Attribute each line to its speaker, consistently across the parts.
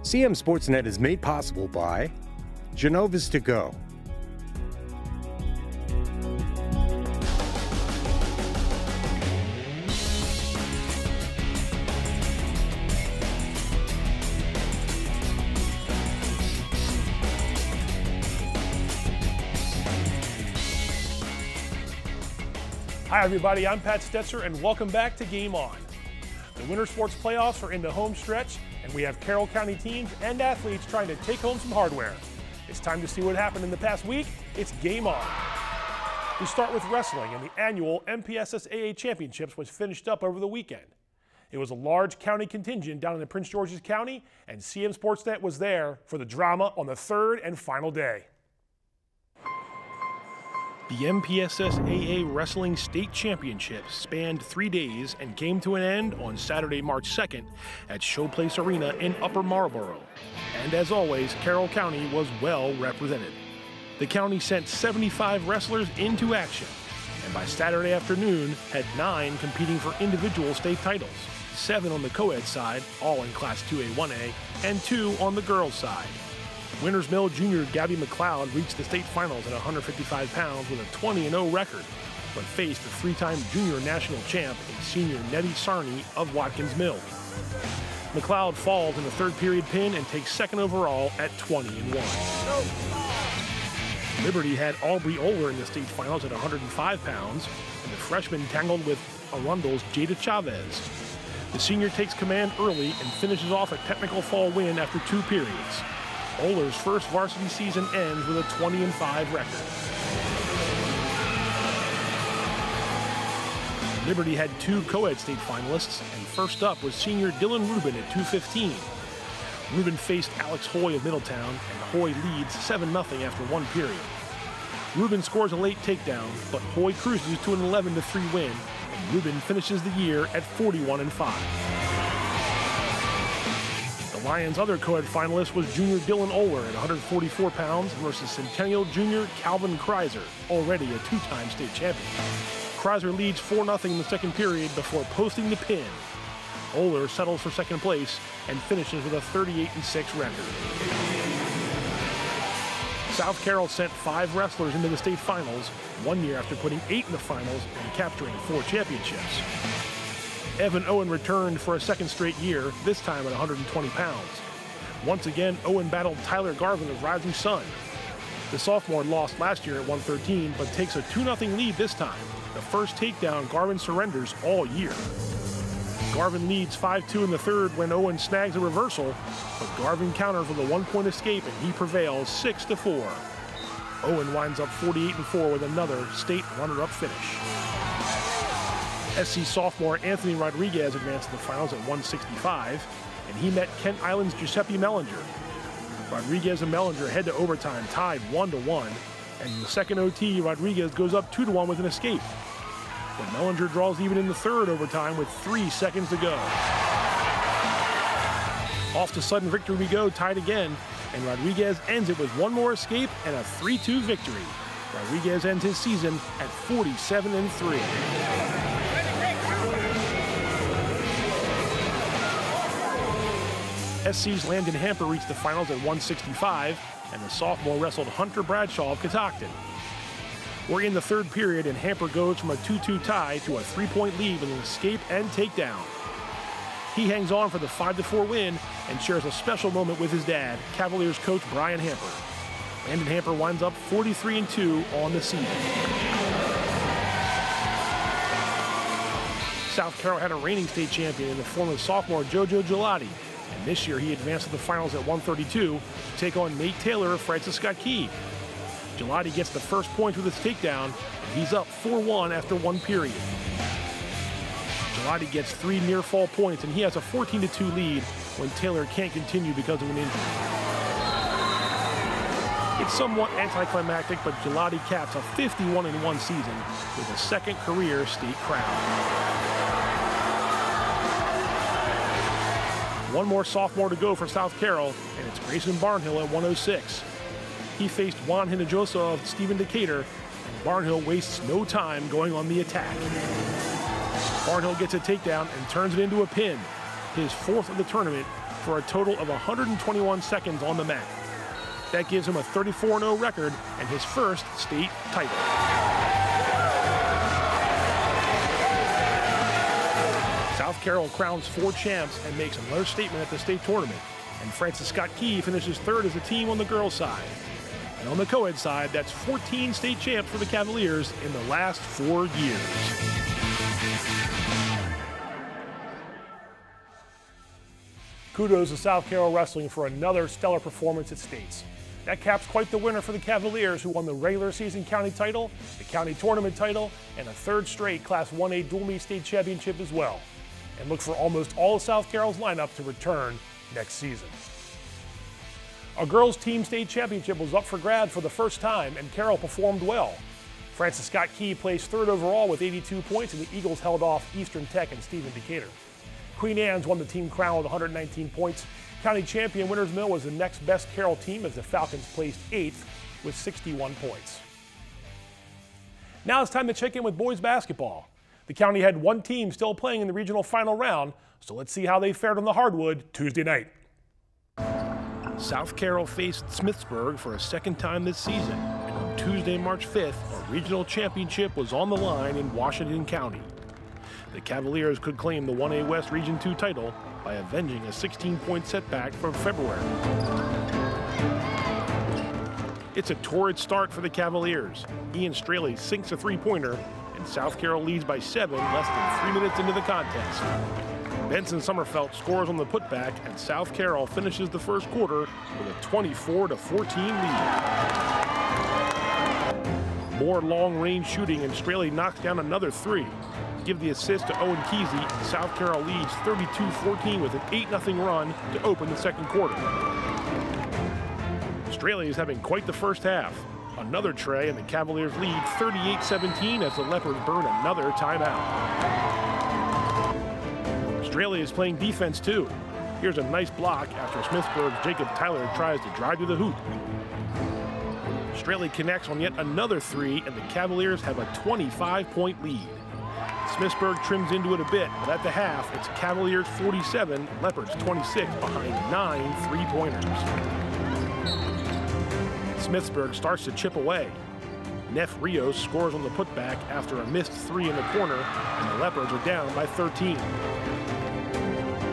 Speaker 1: CMSportsNet is made possible by Genova's To Go.
Speaker 2: Hi everybody, I'm Pat Stetzer and welcome back to Game On. The winter sports playoffs are in the home stretch and we have Carroll County teams and athletes trying to take home some hardware. It's time to see what happened in the past week. It's Game On. We start with wrestling, and the annual MPSSAA Championships was finished up over the weekend. It was a large county contingent down in the Prince George's County, and CMSportsNet was there for the drama on the third and final day. The MPSSAA Wrestling State Championships spanned 3 days and came to an end on Saturday, March 2nd at Showplace Arena in Upper Marlboro. And as always, Carroll County was well represented. The county sent 75 wrestlers into action, and by Saturday afternoon had 9 competing for individual state titles, 7 on the co-ed side, all in Class 2A-1A, and 2 on the girls' side. Winters Mill junior Gabby McLeod reached the state finals at 155 pounds with a 20-0 record, but faced the 3-time junior national champ and senior Nettie Sarney of Watkins Mill. McLeod falls in the third period pin and takes second overall at 20-1. Liberty had Aubrey Oler in the state finals at 105 pounds, and the freshman tangled with Arundel's Jada Chavez. The senior takes command early and finishes off a technical fall win after 2 periods. Oler's first varsity season ends with a 20-5 record. Liberty had 2 co-ed state finalists, and first up was senior Dylan Rubin at 215. Rubin faced Alex Hoy of Middletown, and Hoy leads 7-0 after 1 period. Rubin scores a late takedown, but Hoy cruises to an 11-3 win, and Rubin finishes the year at 41-5. The Lions' other co-ed finalist was junior Dylan Oler at 144 pounds versus Centennial junior Calvin Kreiser, already a 2-time state champion. Kreiser leads 4-0 in the second period before posting the pin. Oler settles for second place and finishes with a 38-6 record. South Carroll sent 5 wrestlers into the state finals 1 year after putting 8 in the finals and capturing 4 championships. Evan Owen returned for a second straight year, this time at 120 pounds. Once again, Owen battled Tyler Garvin of Rising Sun. The sophomore lost last year at 113, but takes a 2-0 lead this time. The first takedown Garvin surrenders all year. Garvin leads 5-2 in the third when Owen snags a reversal, but Garvin counters with a 1-point escape and he prevails 6-4. Owen winds up 48-4 with another state runner-up finish. SC sophomore Anthony Rodriguez advanced to the finals at 165, and he met Kent Island's Giuseppe Mellinger. Rodriguez and Mellinger head to overtime tied 1-1, and in the second OT, Rodriguez goes up 2-1 with an escape. But Mellinger draws even in the third overtime with 3 seconds to go. Off to sudden victory we go, tied again, and Rodriguez ends it with 1 more escape and a 3-2 victory. Rodriguez ends his season at 47-3. SC's Landon Hamper reached the finals at 165, and the sophomore wrestled Hunter Bradshaw of Catoctin. We're in the third period, and Hamper goes from a 2-2 tie to a 3-point lead with an escape and takedown. He hangs on for the 5-4 win and shares a special moment with his dad, Cavaliers coach Brian Hamper. Landon Hamper winds up 43-2 on the season. South Carroll had a reigning state champion in the form of sophomore JoJo Gelati, and this year he advanced to the finals at 132 to take on Nate Taylor of Francis Scott Key. Gelati gets the first point with his takedown, and he's up 4-1 after 1 period. Gelati gets 3 near-fall points, and he has a 14-2 lead when Taylor can't continue because of an injury. It's somewhat anticlimactic, but Gelati caps a 51-1 season with a second career state crown. 1 more sophomore to go for South Carroll, and it's Grayson Barnhill at 106. He faced Juan Hinojosa of Stephen Decatur, and Barnhill wastes no time going on the attack. Barnhill gets a takedown and turns it into a pin, his 4th of the tournament, for a total of 121 seconds on the mat. That gives him a 34-0 record and his first state title. South Carroll crowns 4 champs and makes another statement at the state tournament. And Francis Scott Key finishes 3rd as a team on the girls' side. And on the co-ed side, that's 14 state champs for the Cavaliers in the last 4 years. Kudos to South Carroll Wrestling for another stellar performance at states. That caps quite the winner for the Cavaliers, who won the regular season county title, the county tournament title, and a 3rd straight Class 1A dual meet state championship as well. And look for almost all of South Carroll's lineup to return next season. A girls' team state championship was up for grabs for the first time, and Carroll performed well. Francis Scott Key placed 3rd overall with 82 points, and the Eagles held off Eastern Tech and Stephen Decatur. Queen Anne's won the team crown with 119 points. County champion Winters Mill was the next best Carroll team, as the Falcons placed 8th with 61 points. Now it's time to check in with boys basketball. The county had 1 team still playing in the regional final round, so let's see how they fared on the hardwood Tuesday night. South Carroll faced Smithsburg for a 2nd time this season, and on Tuesday, March 5th, a regional championship was on the line in Washington County. The Cavaliers could claim the 1A West Region 2 title by avenging a 16-point setback from February. It's a torrid start for the Cavaliers. Ian Straley sinks a 3-pointer, and South Carroll leads by 7 less than 3 minutes into the contest. Benson Sommerfeld scores on the putback, and South Carroll finishes the first quarter with a 24-14 lead. More long-range shooting, and Straley knocks down another 3. Give the assist to Owen Kesey, and South Carroll leads 32-14 with an 8-0 run to open the second quarter. Straley is having quite the first half. Another tray, and the Cavaliers lead 38-17 as the Leopards burn another timeout. Straley is playing defense too. Here's a nice block after Smithsburg's Jacob Tyler tries to drive to the hoop. Straley connects on yet another 3, and the Cavaliers have a 25-point lead. Smithsburg trims into it a bit, but at the half, it's Cavaliers 47, Leopards 26 behind 9 3-pointers. Smithsburg starts to chip away. Neff Rios scores on the putback after a missed 3 in the corner, and the Leopards are down by 13.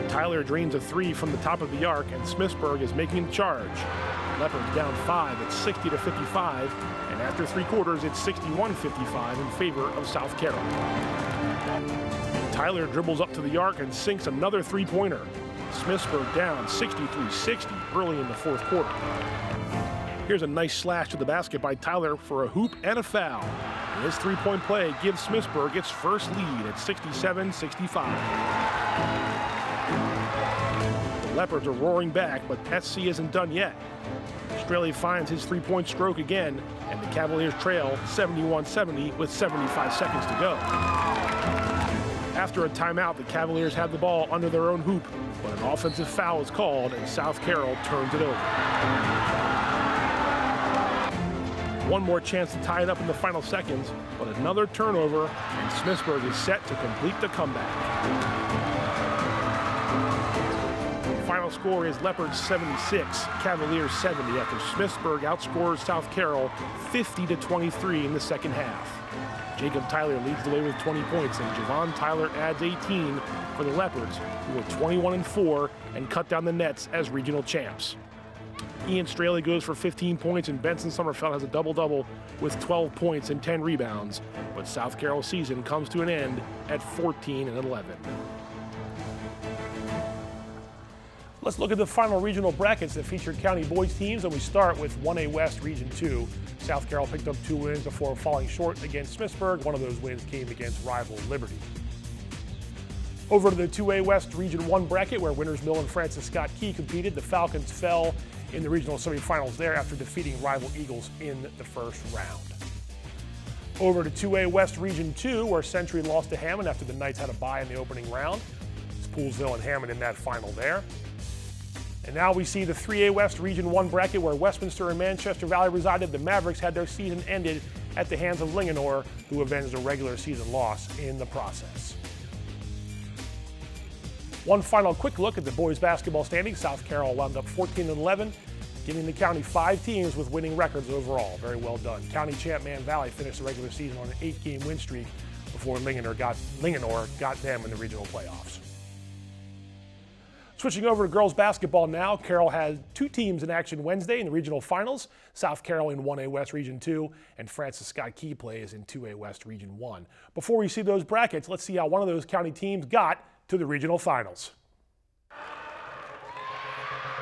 Speaker 2: Tyler drains a 3 from the top of the arc, and Smithsburg is making the charge. Leopards down 5 at 60-55, and after 3 quarters, it's 61-55 in favor of South Carroll. Tyler dribbles up to the arc and sinks another 3-pointer. Smithsburg down 63-60 early in the 4th quarter. Here's a nice slash to the basket by Tyler for a hoop and a foul. And his 3-point play gives Smithsburg its first lead at 67-65. The Leopards are roaring back, but SC isn't done yet. Straley finds his 3-point stroke again, and the Cavaliers trail 71-70 with 75 seconds to go. After a timeout, the Cavaliers have the ball under their own hoop, but an offensive foul is called, and South Carroll turns it over. One more chance to tie it up in the final seconds, but another turnover, and Smithsburg is set to complete the comeback. Final score is Leopards 76, Cavaliers 70 after Smithsburg outscores South Carroll 50-23 in the second half. Jacob Tyler leads the way with 20 points, and Javon Tyler adds 18 for the Leopards, who are 21-4 and cut down the nets as regional champs. Ian Straley goes for 15 points, and Benson Sommerfeld has a double-double with 12 points and 10 rebounds, but South Carroll's season comes to an end at 14-11. Let's look at the final regional brackets that featured county boys teams, and we start with 1A West Region 2. South Carroll picked up 2 wins before falling short against Smithsburg. One of those wins came against rival Liberty. Over to the 2A West Region 1 bracket, where Winters Mill and Francis Scott Key competed. The Falcons fell in the regional semifinals there after defeating rival Eagles in the first round. Over to 2A West Region 2, where Century lost to Hammond after the Knights had a bye in the opening round. It's Poolsville and Hammond in that final there. And now we see the 3A West Region 1 bracket, where Westminster and Manchester Valley resided. The Mavericks had their season ended at the hands of Linganore, who avenged a regular season loss in the process. One final quick look at the boys basketball standings. South Carroll wound up 14-11, giving the county 5 teams with winning records overall. Very well done. County champ Man Valley finished the regular season on an 8-game win streak before Linganore got them in the regional playoffs. Switching over to girls basketball now, Carroll had 2 teams in action Wednesday in the regional finals. South Carroll in 1A West Region 2 and Francis Scott Key plays in 2A West Region 1. Before we see those brackets, let's see how one of those county teams got to the regional finals.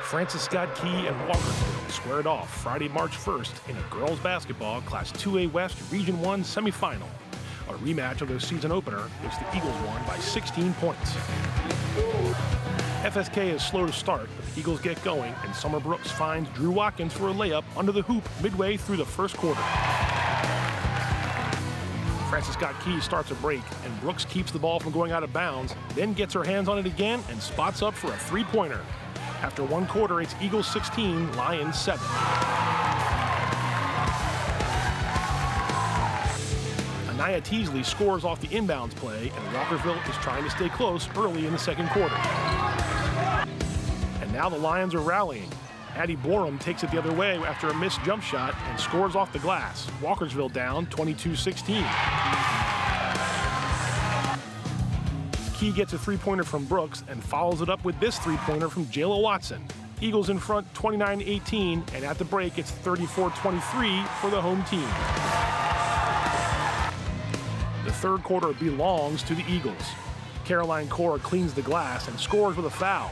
Speaker 2: Francis Scott Key and Walkersville squared off Friday, March 1st in a girls basketball Class 2A West Region 1 semifinal. A rematch of their season opener, which the Eagles won by 16 points. FSK is slow to start, but the Eagles get going, and Summer Brooks finds Drew Watkins for a layup under the hoop midway through the first quarter. Francis Scott Key starts a break, and Brooks keeps the ball from going out of bounds, then gets her hands on it again and spots up for a 3-pointer. After 1 quarter, it's Eagles 16, Lions 7. Anaya Teasley scores off the inbounds play, and Walkersville is trying to stay close early in the second quarter. And now the Lions are rallying. Addie Borum takes it the other way after a missed jump shot and scores off the glass. Walkersville down 22-16. Key gets a 3-pointer from Brooks and follows it up with this 3-pointer from Jayla Watson. Eagles in front 29-18, and at the break it's 34-23 for the home team. The third quarter belongs to the Eagles. Caroline Cora cleans the glass and scores with a foul.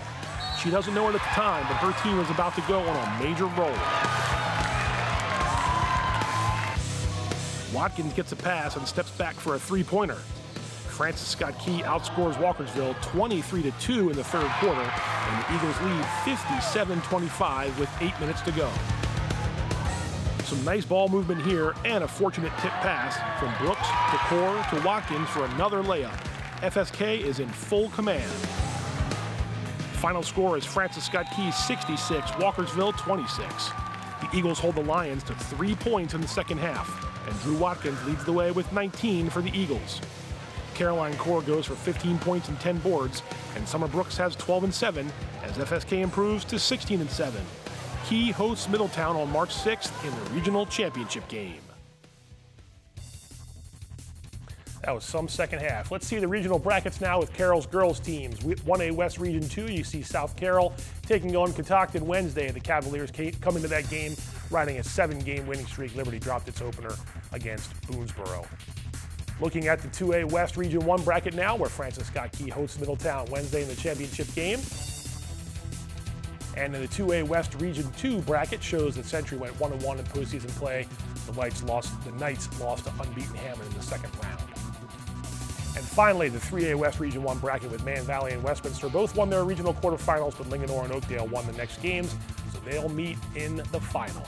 Speaker 2: She doesn't know it at the time, but her team is about to go on a major roll. Watkins gets a pass and steps back for a 3-pointer. Francis Scott Key outscores Walkersville 23-2 in the third quarter, and the Eagles lead 57-25 with 8 minutes to go. Some nice ball movement here and a fortunate tip pass from Brooks to Core to Watkins for another layup. FSK is in full command. Final score is Francis Scott Key 66, Walkersville 26. The Eagles hold the Lions to 3 points in the second half, and Drew Watkins leads the way with 19 for the Eagles. Caroline Core goes for 15 points and 10 boards, and Summer Brooks has 12 and 7 as FSK improves to 16 and 7. Key hosts Middletown on March 6th in the regional championship game. That was some second half. Let's see the regional brackets now with Carroll's girls teams. 1A West Region 2, you see South Carroll taking on Catoctin Wednesday. The Cavaliers come into that game riding a 7-game winning streak. Liberty dropped its opener against Boonesboro. Looking at the 2A West Region 1 bracket now, where Francis Scott Key hosts Middletown Wednesday in the championship game. And in the 2A West Region 2 bracket shows that Century went 1-1 in postseason play. The Knights lost to unbeaten Hammond in the second round. And finally, the 3A West Region 1 bracket with Man Valley and Westminster both won their regional quarterfinals, but Linganore and Oakdale won the next games, so they'll meet in the final.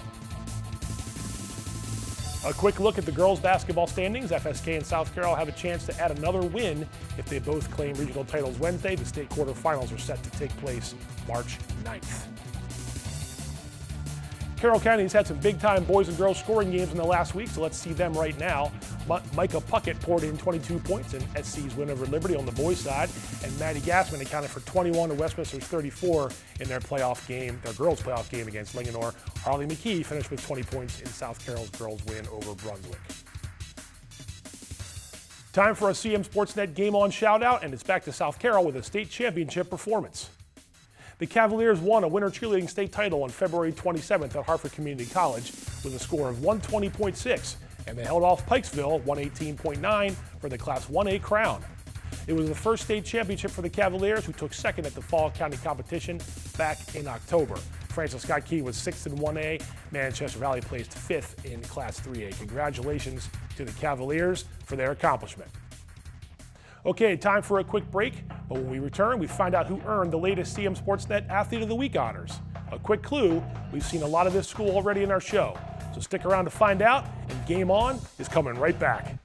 Speaker 2: A quick look at the girls' basketball standings. FSK and South Carroll have a chance to add another win if they both claim regional titles Wednesday. The state quarterfinals are set to take place March 9th. Carroll County has had some big-time boys and girls scoring games in the last week, so let's see them right now. Micah Puckett poured in 22 points in SC's win over Liberty on the boys' side, and Maddie Gassman accounted for 21 to Westminster's 34 in their girls' playoff game against Linganore. Harley McKee finished with 20 points in South Carroll's girls' win over Brunswick. Time for a CMSportsNet Game On shout-out, and it's back to South Carroll with a state championship performance. The Cavaliers won a winter cheerleading state title on February 27th at Hartford Community College with a score of 120.6, and they held off Pikesville 118.9 for the Class 1A crown. It was the first state championship for the Cavaliers, who took second at the Fall County competition back in October. Francis Scott Key was 6th in 1A. Manchester Valley placed 5th in Class 3A. Congratulations to the Cavaliers for their accomplishment. Okay, time for a quick break, but when we return, we find out who earned the latest CMSportsNet Athlete of the Week honors. A quick clue, we've seen a lot of this school already in our show, so stick around to find out, and Game On is coming right back.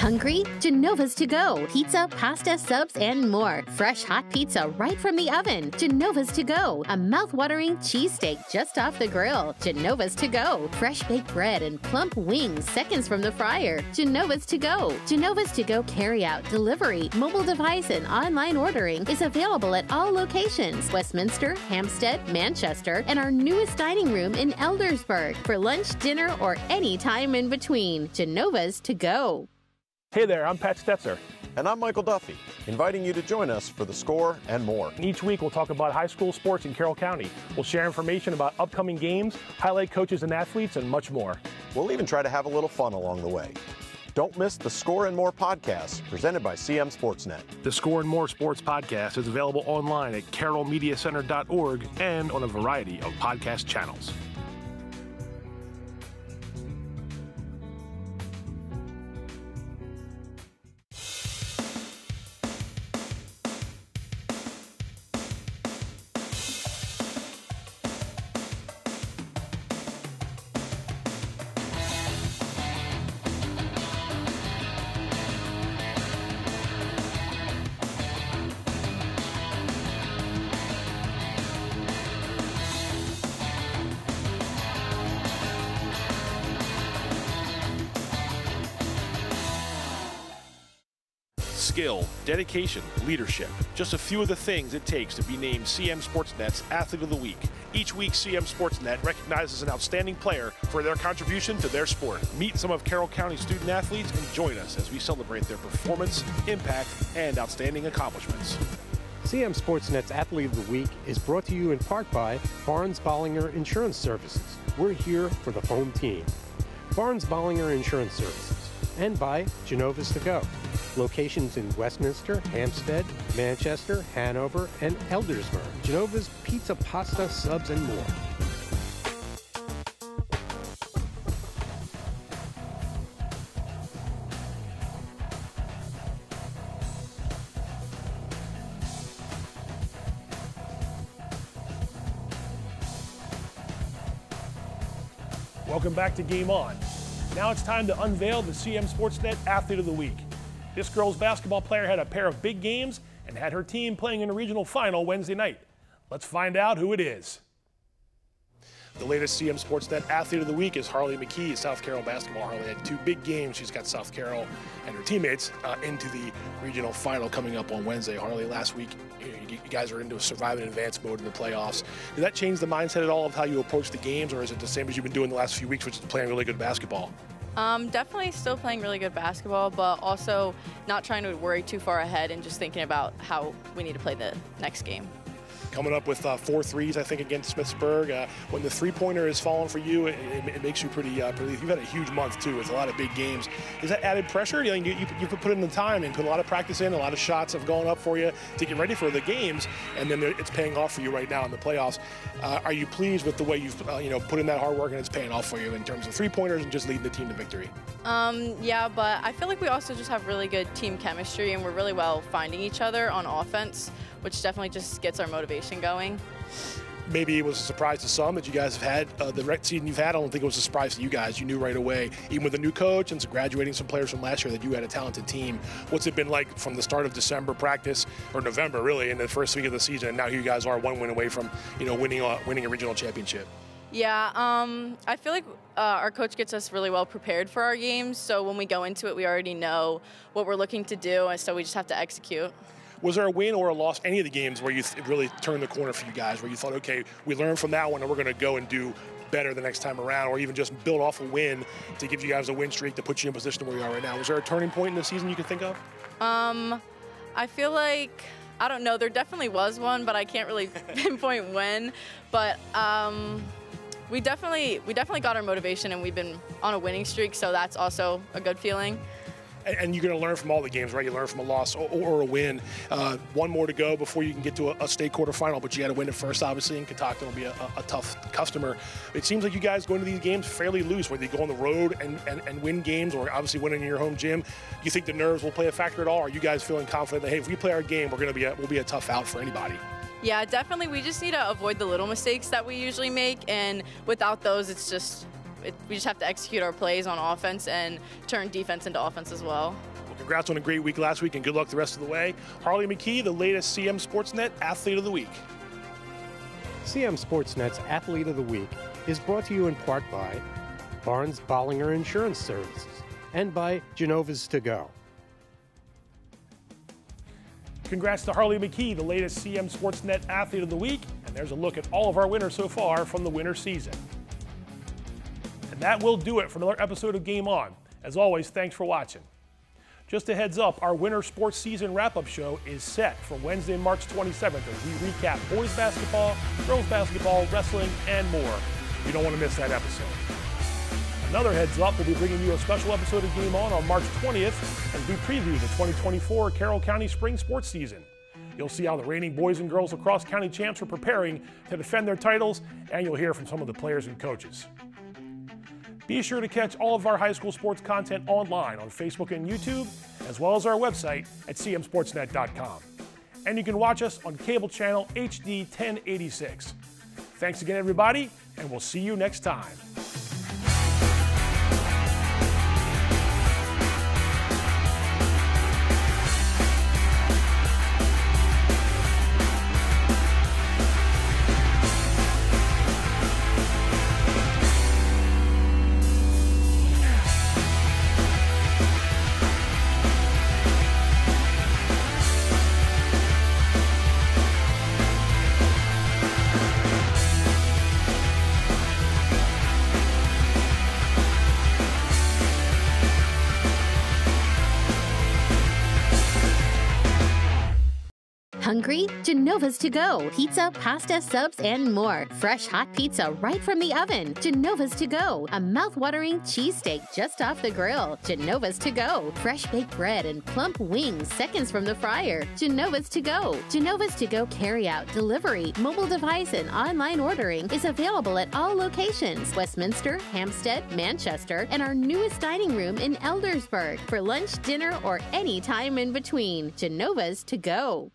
Speaker 3: Hungry? Genova's to go. Pizza, pasta, subs, and more. Fresh hot pizza right from the oven. Genova's to go. A mouth-watering cheesesteak just off the grill. Genova's to go. Fresh baked bread and plump wings seconds from the fryer. Genova's to go. Genova's to go carry-out, delivery, mobile device, and online ordering is available at all locations. Westminster, Hampstead, Manchester, and our newest dining room in Eldersburg for lunch, dinner, or any time in between. Genova's to go.
Speaker 2: Hey there, I'm Pat Stetzer.
Speaker 4: And I'm Michael Duffy, inviting you to join us for The Score and more.
Speaker 2: Each week we'll talk about high school sports in Carroll County. We'll share information about upcoming games, highlight coaches and athletes, and much more.
Speaker 4: We'll even try to have a little fun along the way. Don't miss The Score and More podcast, presented by CMSportsNet.
Speaker 2: The Score and More Sports podcast is available online at carrollmediacenter.org and on a variety of podcast channels. Skill, dedication, leadership. Just a few of the things it takes to be named CMSportsNet's Athlete of the Week. Each week, CMSportsNet recognizes an outstanding player for their contribution to their sport. Meet some of Carroll County student athletes and join us as we celebrate their performance, impact, and outstanding accomplishments.
Speaker 1: CMSportsNet's Athlete of the Week is brought to you in part by Barnes-Bollinger Insurance Services. We're here for the home team. Barnes-Bollinger Insurance Services. And by Genova's to go. Locations in Westminster, Hampstead, Manchester, Hanover, and Eldersburg. Genova's pizza, pasta, subs, and more.
Speaker 2: Welcome back to Game On. Now it's time to unveil the CMSportsNet Athlete of the Week. This girls basketball player had a pair of big games and had her team playing in a regional final Wednesday night. Let's find out who it is. The latest CMSportsNet Athlete of the Week is Harley McKee, South Carroll basketball. Harley had two big games. She's got South Carroll and her teammates into the regional final coming up on Wednesday. Harley, last week, you guys are into a survive and advance mode in the playoffs. Did that change the mindset at all of how you approach the games, or is it the same as you've been doing the last few weeks, which is playing really good basketball?
Speaker 5: Definitely still playing really good basketball, but also not trying to worry too far ahead and just thinking about how we need to play the next game.
Speaker 2: Coming up with 4 threes, I think, against Smithsburg. When the three-pointer is falling for you, it makes you pretty. You've had a huge month, too, with a lot of big games. Is that added pressure? You put in the time and put a lot of practice in, a lot of shots have gone up for you to get ready for the games, and then it's paying off for you right now in the playoffs. Are you pleased with the way you've put in that hard work and it's paying off for you in terms of three-pointers and just leading the team to victory?
Speaker 5: Yeah, but I feel like we also just have really good team chemistry, and we're really well finding each other on offense, which definitely just gets our motivation going.
Speaker 2: Maybe it was a surprise to some that you guys have had the season you've had. I don't think it was a surprise to you guys. You knew right away, even with a new coach and graduating some players from last year, that you had a talented team. What's it been like from the start of December practice, or November really, in the first week of the season, and now here you guys are 1 win away from winning a regional championship?
Speaker 5: Yeah, I feel like our coach gets us really well prepared for our games, so when we go into it, we already know what we're looking to do, and so we just have to execute.
Speaker 2: Was there a win or a loss, any of the games, where you really turned the corner for you guys, where you thought, okay, we learned from that one and we're going to go and do better the next time around, or even just build off a win to give you guys a win streak to put you in position where you are right now? Was there a turning point in the season you can think of?
Speaker 5: I feel like, I don't know, there definitely was one, but I can't really pinpoint when. But we definitely got our motivation, and we've been on a winning streak, so that's also a good feeling.
Speaker 2: And you're going to learn from all the games, right? You learn from a loss or a win. One more to go before you can get to a state quarterfinal, but you got to win it first, obviously, and Catoctin will be a tough customer. It seems like you guys go into these games fairly loose, whether you go on the road and win games, or obviously winning in your home gym. Do you think the nerves will play a factor at all? Or are you guys feeling confident that, hey, if we play our game, we'll be a tough out for anybody?
Speaker 5: Yeah, definitely. We just need to avoid the little mistakes that we usually make, and without those, it's just we just have to execute our plays on offense and turn defense into offense as well.
Speaker 2: Well, congrats on a great week last week, and good luck the rest of the way. Harley McKee, the latest CMSportsNet Athlete of the Week.
Speaker 1: CMSportsNet's Athlete of the Week is brought to you in part by Barnes Bollinger Insurance Services and by Genova's To Go.
Speaker 2: Congrats to Harley McKee, the latest CMSportsNet Athlete of the Week, and there's a look at all of our winners so far from the winter season. And that will do it for another episode of Game On. As always, thanks for watching. Just a heads up, our winter sports season wrap-up show is set for Wednesday, March 27th as we recap boys basketball, girls basketball, wrestling, and more. You don't want to miss that episode. Another heads up, we'll be bringing you a special episode of Game On March 20th as we preview the 2024 Carroll County spring sports season. You'll see how the reigning boys and girls lacrosse county champs are preparing to defend their titles, and you'll hear from some of the players and coaches. Be sure to catch all of our high school sports content online on Facebook and YouTube, as well as our website at cmsportsnet.com. And you can watch us on cable channel HD 1086. Thanks again, everybody, and we'll see you next time.
Speaker 3: Hungry? Genova's To Go. Pizza, pasta, subs, and more. Fresh hot pizza right from the oven. Genova's To Go. A mouth-watering cheesesteak just off the grill. Genova's To Go. Fresh baked bread and plump wings seconds from the fryer. Genova's To Go. Genova's To Go carry-out, delivery, mobile device, and online ordering is available at all locations. Westminster, Hampstead, Manchester, and our newest dining room in Eldersburg. For lunch, dinner, or any time in between. Genova's To Go.